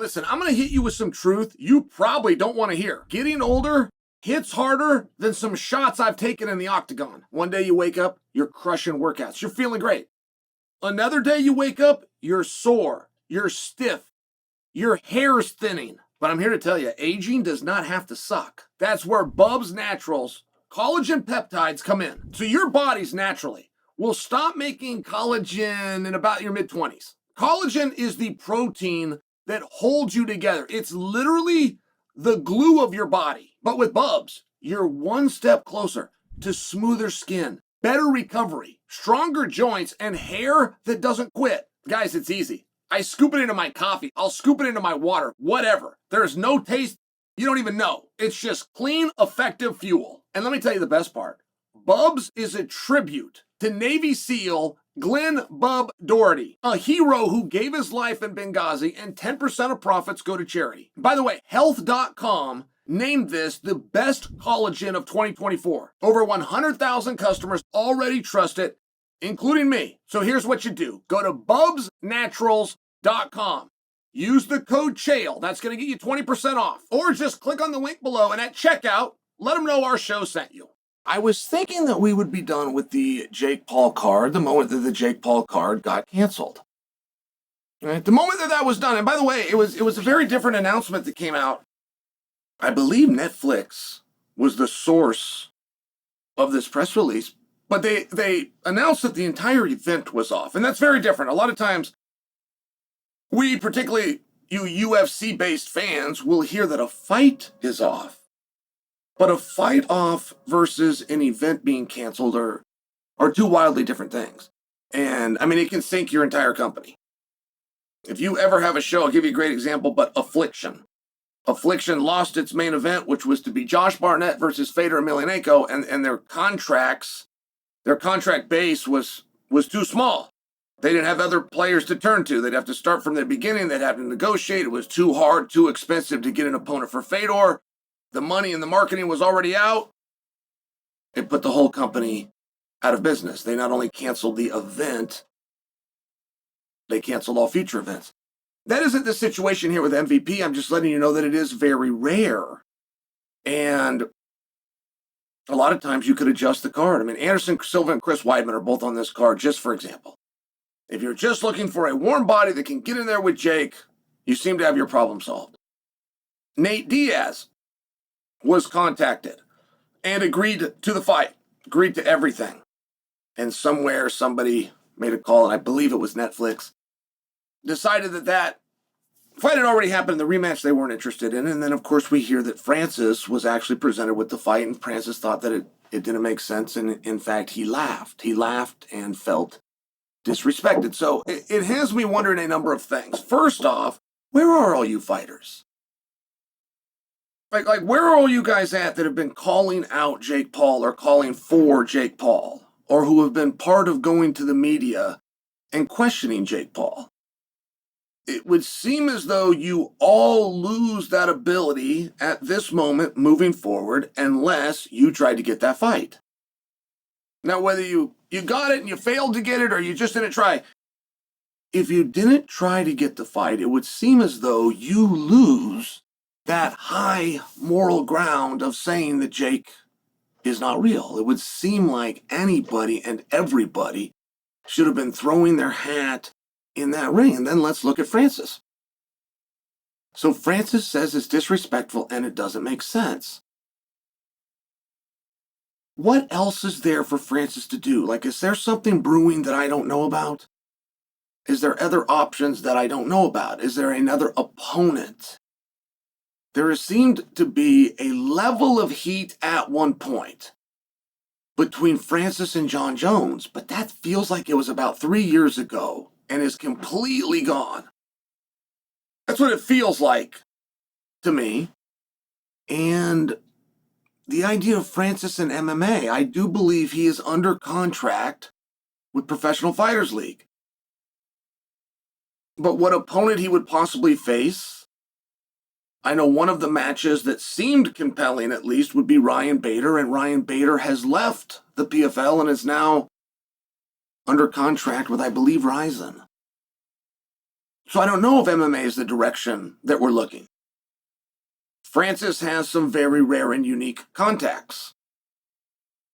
Listen, I'm going to hit you with some truth you probably don't want to hear. Getting older hits harder than some shots I've taken in the octagon. One day you wake up, you're crushing workouts. You're feeling great. Another day you wake up, you're sore, you're stiff, your hair's thinning. But I'm here to tell you, aging does not have to suck. That's where Bubs Naturals collagen peptides come in. So your bodies naturally will stop making collagen in about your mid-20s. Collagen is the protein that holds you together. It's literally the glue of your body. But with Bubs, you're one step closer to smoother skin, better recovery, stronger joints, and hair that doesn't quit. Guys, it's easy. I scoop it into my coffee. I'll scoop it into my water, whatever. There's no taste. You don't even know. It's just clean, effective fuel. And let me tell you the best part. Bubs is a tribute to Navy SEAL Glenn Bub Doherty, a hero who gave his life in Benghazi, and 10% of profits go to charity. By the way, Health.com named this the best collagen of 2024. Over 100,000 customers already trust it, including me. So here's what you do. Go to bubsnaturals.com. Use the code Chael. That's going to get you 20% off. Or just click on the link below and at checkout, let them know our show sent you. I was thinking that we would be done with the Jake Paul card the moment that the Jake Paul card got canceled. Right? The moment that that was done, and by the way, it was a very different announcement that came out. I believe Netflix was the source of this press release, but they announced that the entire event was off, and that's very different. A lot of times, we, particularly you UFC-based fans, will hear that a fight is off. But a fight off versus an event being canceled are two wildly different things. And, I mean, it can sink your entire company. If you ever have a show, I'll give you a great example, but Affliction. Affliction lost its main event, which was to be Josh Barnett versus Fedor Emelianenko, and their contract base was too small. They didn't have other players to turn to. They'd have to start from the beginning. They'd have to negotiate. It was too hard, too expensive to get an opponent for Fedor. The money and the marketing was already out. It put the whole company out of business. They not only canceled the event, they canceled all future events. That isn't the situation here with MVP. I'm just letting you know that it is very rare. And a lot of times you could adjust the card. I mean, Anderson Silva and Chris Weidman are both on this card, just for example. If you're just looking for a warm body that can get in there with Jake, you seem to have your problem solved. Nate Diaz was contacted and agreed to the fight, agreed to everything. And somewhere somebody made a call, and I believe it was Netflix, decided that fight had already happened, the rematch they weren't interested in. And then, of course, we hear that Francis was actually presented with the fight, and Francis thought that it didn't make sense. And in fact, he laughed. He laughed and felt disrespected. So it has me wondering a number of things. First off, where are all you fighters? Like, where are all you guys at that have been calling out Jake Paul or calling for Jake Paul, or who have been part of going to the media and questioning Jake Paul? It would seem as though you all lose that ability at this moment moving forward unless you try to get that fight. Now, whether you got it and you failed to get it or you just didn't try, if you didn't try to get the fight, it would seem as though you lose that high moral ground of saying that Jake is not real. It would seem like anybody and everybody should have been throwing their hat in that ring. And then let's look at Francis. So Francis says it's disrespectful and it doesn't make sense. What else is there for Francis to do? Like, is there something brewing that I don't know about? Is there other options that I don't know about? Is there another opponent? There seemed to be a level of heat at one point between Francis and John Jones, but that feels like it was about 3 years ago and is completely gone. That's what it feels like to me. And the idea of Francis and MMA, I do believe he is under contract with Professional Fighters League. But what opponent he would possibly face, I know one of the matches that seemed compelling, at least, would be Ryan Bader, and Ryan Bader has left the PFL and is now under contract with, I believe, Ryzen. So I don't know if MMA is the direction that we're looking. Francis has some very rare and unique contacts.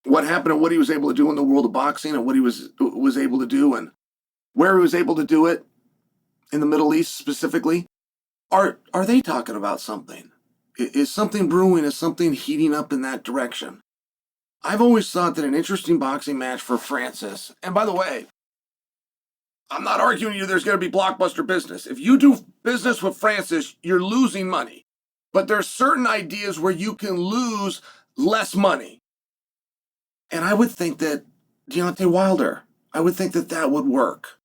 What happened and what he was able to do in the world of boxing and what he was able to do and where he was able to do it in the Middle East specifically, are they talking about something? Is something brewing? Is something heating up in that direction? I've always thought that an interesting boxing match for Francis, and by the way, I'm not arguing you there's going to be blockbuster business. If you do business with Francis, you're losing money. But there's certain ideas where you can lose less money. And I would think that Deontay Wilder, I would think that that would work.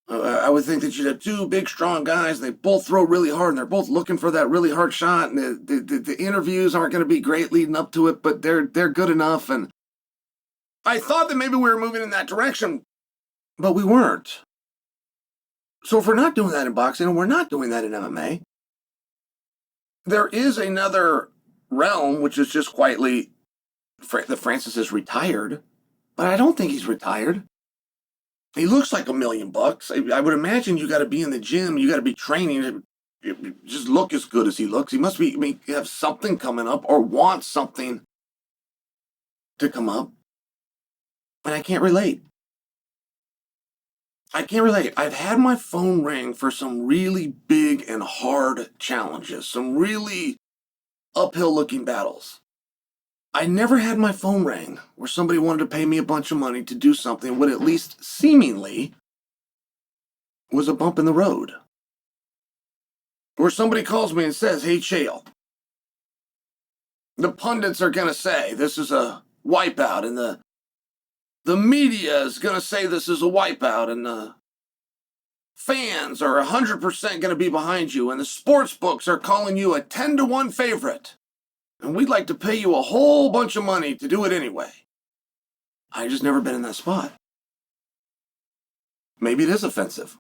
I would think that you'd have two big, strong guys. They both throw really hard, and they're both looking for that really hard shot. And the interviews aren't going to be great leading up to it, but they're good enough. And I thought that maybe we were moving in that direction, but we weren't. So if we're not doing that in boxing, and we're not doing that in MMA, there is another realm, which is just quietly that Francis is retired, but I don't think he's retired. He looks like $1 million. I would imagine you got to be in the gym, you got to be training to just look as good as he looks. He must be, have something coming up or want something to come up. And I can't relate. I've had my phone ring for some really big and hard challenges, some really uphill looking battles. I never had my phone ring where somebody wanted to pay me a bunch of money to do something what at least seemingly was a bump in the road. Where somebody calls me and says, "Hey, Chael, the pundits are going to say this is a wipeout, and the media is going to say this is a wipeout, and the fans are 100% going to be behind you, and the sports books are calling you a 10-1 favorite. And we'd like to pay you a whole bunch of money to do it anyway." I just never been in that spot. Maybe it is offensive.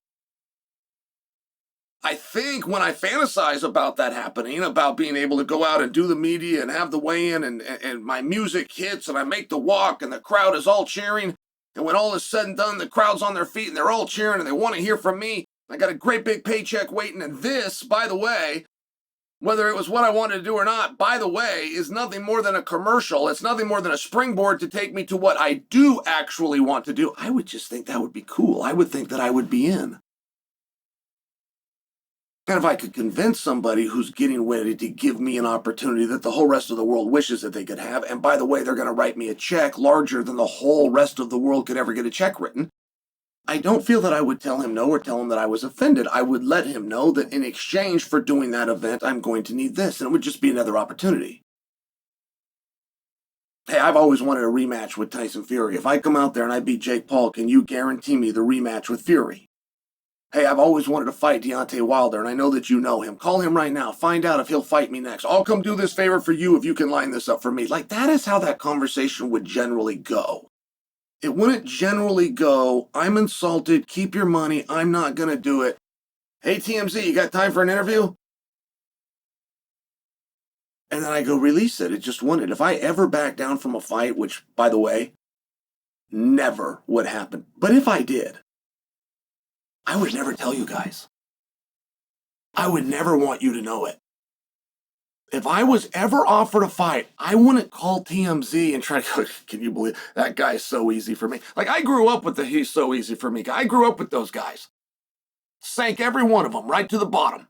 I think when I fantasize about that happening, about being able to go out and do the media and have the weigh-in and my music hits and I make the walk and the crowd is all cheering, and when all is said and done, the crowd's on their feet and they're all cheering and they want to hear from me. I got a great big paycheck waiting, and this, by the way, whether it was what I wanted to do or not, by the way, is nothing more than a commercial. It's nothing more than a springboard to take me to what I do actually want to do. I would just think that would be cool. I would think that I would be in. And if I could convince somebody who's getting ready to give me an opportunity that the whole rest of the world wishes that they could have, and by the way, they're going to write me a check larger than the whole rest of the world could ever get a check written, I don't feel that I would tell him no or tell him that I was offended. I would let him know that in exchange for doing that event, I'm going to need this, and it would just be another opportunity. Hey, I've always wanted a rematch with Tyson Fury. If I come out there and I beat Jake Paul, can you guarantee me the rematch with Fury? Hey, I've always wanted to fight Deontay Wilder, and I know that you know him. Call him right now. Find out if he'll fight me next. I'll come do this favor for you if you can line this up for me. Like, that is how that conversation would generally go. It wouldn't generally go, "I'm insulted, keep your money, I'm not going to do it. Hey, TMZ, you got time for an interview?" And then I go release it. It just wouldn't. If I ever back down from a fight, which, by the way, never would happen. But if I did, I would never tell you guys. I would never want you to know it. If I was ever offered a fight, I wouldn't call TMZ and try to go, "Can you believe that guy's so easy for me?" Like, I grew up with the "he's so easy for me" guy. I grew up with those guys. Sank every one of them right to the bottom.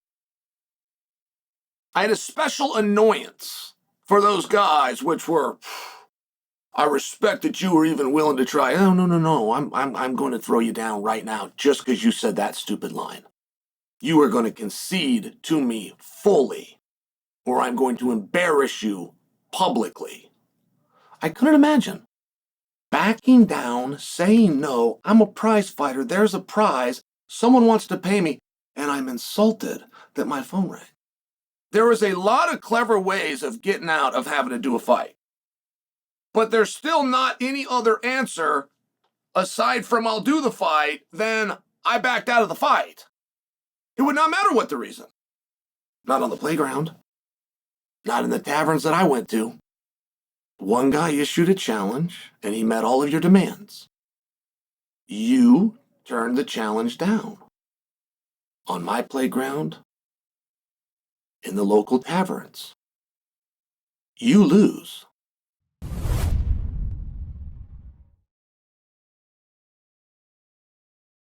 I had a special annoyance for those guys, which were, "I respect that you were even willing to try." "Oh, no. I'm going to throw you down right now just because you said that stupid line. You are going to concede to me fully, or I'm going to embarrass you publicly." I couldn't imagine backing down, saying no. I'm a prize fighter. There's a prize. Someone wants to pay me, and I'm insulted that my phone rang. There was a lot of clever ways of getting out of having to do a fight. But there's still not any other answer aside from "I'll do the fight," then I backed out of the fight. It would not matter what the reason. Not on the playground. Not in the taverns that I went to. One guy issued a challenge, and he met all of your demands. You turned the challenge down. on my playground, in the local taverns. You lose.